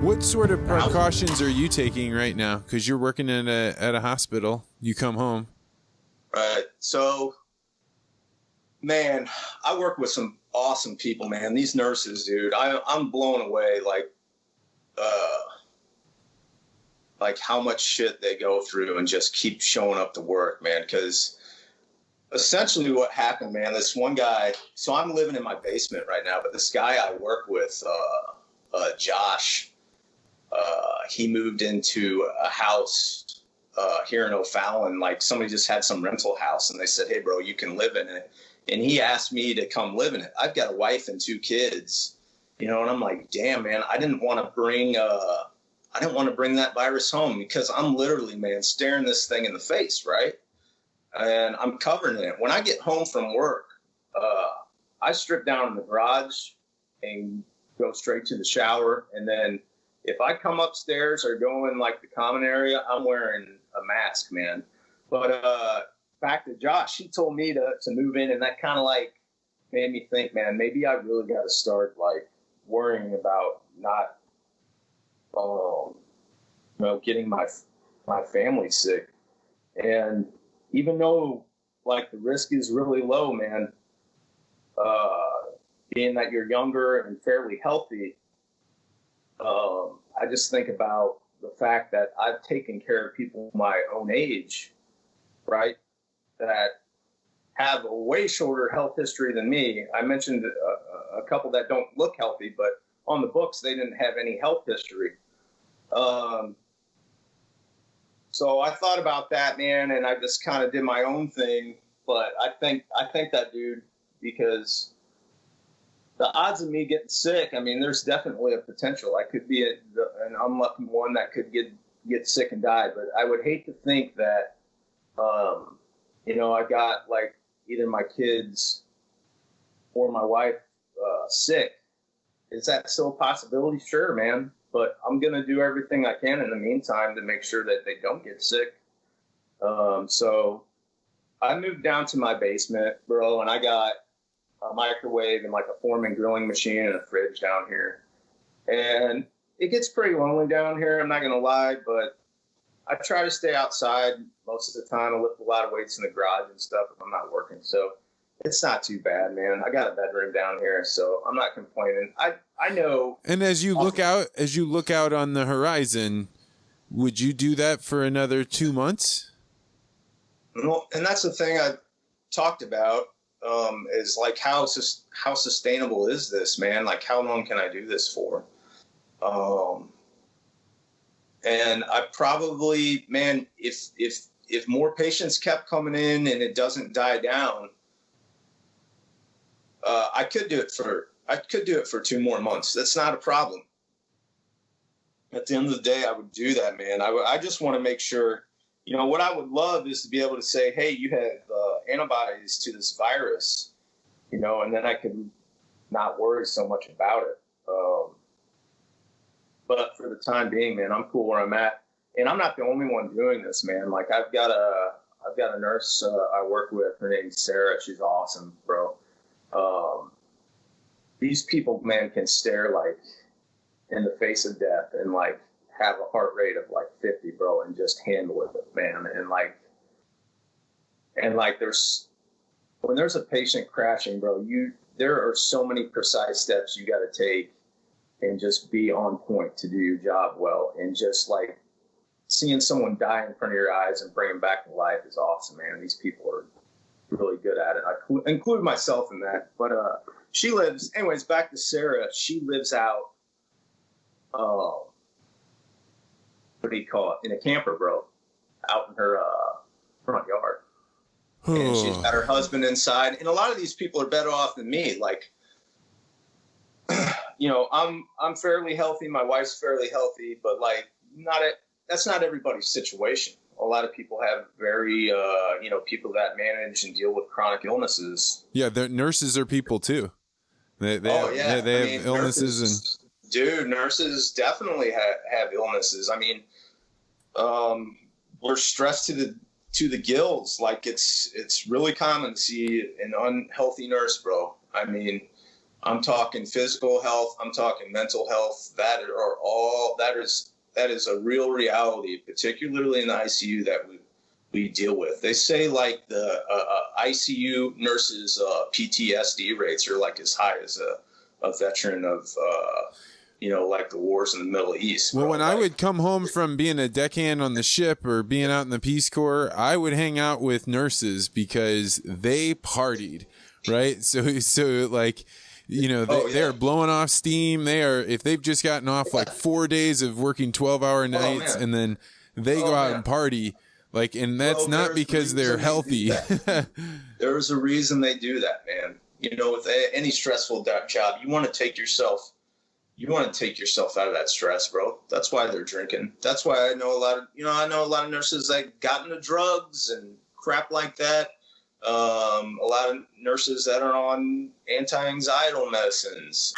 What sort of precautions are you taking right now? Because you're working at a hospital. You come home. Right. So, man, I work with some awesome people, man. These nurses, dude, I'm blown away. Like how much shit they go through and just keep showing up to work, man. Because essentially what happened, man, this one guy, so I'm living in my basement right now, but this guy I work with, Josh, he moved into a house here in O'Fallon. Like somebody just had some rental house and they said, hey, bro, you can live in it. And he asked me to come live in it. I've got a wife and 2 kids, and I'm like, damn, man, I didn't want to bring that virus home because I'm literally, man, staring this thing in the face, right? And I'm covering it. When I get home from work, I strip down in the garage and go straight to the shower. And then if I come upstairs or go in like the common area, I'm wearing a mask, man. But back to Josh, he told me to move in, and that kind of like made me think, man, maybe I really got to start like worrying about not, getting my family sick. And even though like the risk is really low, man, being that you're younger and fairly healthy, I just think about the fact that I've taken care of people my own age, right, that have a way shorter health history than me. I mentioned a couple that don't look healthy, but on the books, they didn't have any health history. So I thought about that, man, and I just kind of did my own thing. But I think that, dude, because the odds of me getting sick, I mean, there's definitely a potential. I could be an unlucky one that could get sick and die. But I would hate to think that, I got like either my kids or my wife sick. Is that still a possibility? Sure, man. But I'm going to do everything I can in the meantime to make sure that they don't get sick. So I moved down to my basement, bro, and I got a microwave and like a Foreman grilling machine and a fridge down here. And it gets pretty lonely down here, I'm not going to lie, but I try to stay outside most of the time. I lift a lot of weights in the garage and stuff if I'm not working. So it's not too bad, man. I got a bedroom down here, so I'm not complaining. I know. And as you look out on the horizon, would you do that for another 2 months? Well, and that's the thing I talked about, is like how sustainable is this, man? Like how long can I do this for? And I probably, man, if more patients kept coming in and it doesn't die down, I could do it for 2 more months. That's not a problem. At the end of the day, I would do that, man. I just want to make sure, what I would love is to be able to say, hey, you have antibodies to this virus, and then I could not worry so much about it. But for the time being, man, I'm cool where I'm at. And I'm not the only one doing this, man. Like I've got a nurse I work with. Her name's Sarah. She's awesome, bro. These people, man, can stare like in the face of death and like have a heart rate of like 50, bro, and just handle it, man. And when there's a patient crashing, bro, there are so many precise steps you got to take and just be on point to do your job well. And just like seeing someone die in front of your eyes and bring them back to life is awesome, man. These people are really good at it. I include myself in that. But she lives, anyways, back to Sarah. She lives out, what do you call it? In a camper, bro, out in her front yard. And she's got her husband inside. And a lot of these people are better off than me. Like, I'm fairly healthy. My wife's fairly healthy, but like that's not everybody's situation. A lot of people have very, people that manage and deal with chronic illnesses. Yeah, nurses are people too. They have illnesses nurses definitely have illnesses. I mean, we're stressed to the gills. Like it's really common to see an unhealthy nurse, bro. I mean, I'm talking physical health. I'm talking mental health. That is a real reality, particularly in the ICU that we deal with. They say like the ICU nurses PTSD rates are like as high as a veteran of like the wars in the Middle East. Well, when I Like, would come home from being a deckhand on the ship or being out in the Peace Corps, I would hang out with nurses because they partied, right? So like, they're blowing off steam. If they've just gotten off like 4 days of working 12-hour nights, and then they go out and party, like, and that's not because they're healthy. There's a reason they do that, man. With any stressful job, you want to take yourself out of that stress, bro. That's why they're drinking. That's why I know a lot of nurses that got into drugs and crap like that. A lot of nurses that are on anti-anxiety medicines.